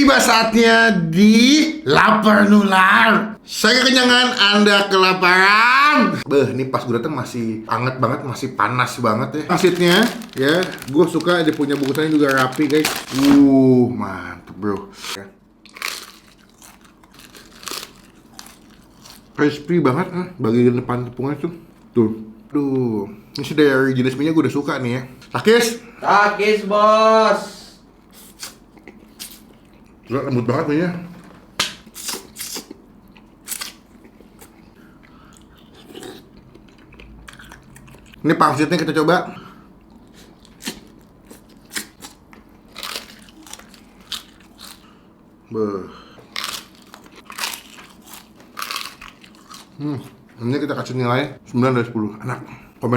Tiba saatnya di lapar nular. Saya kekenyangan, Anda kelaparan. Ini pas gue datang masih hangat banget, masih panas banget ya. Pangsitnya ya, gue suka dia punya bungkusannya juga rapi guys. Mantep bro. Crispy banget bagian depan tepungnya tuh. Tuh. Ini sih dari jenis mie nya gue udah suka nih ya. Takis bos. Gila, lembut banget mie nya. Ini pangsitnya kita coba. Ini kita kasih nilai 9 dari 10. Enak. Komen di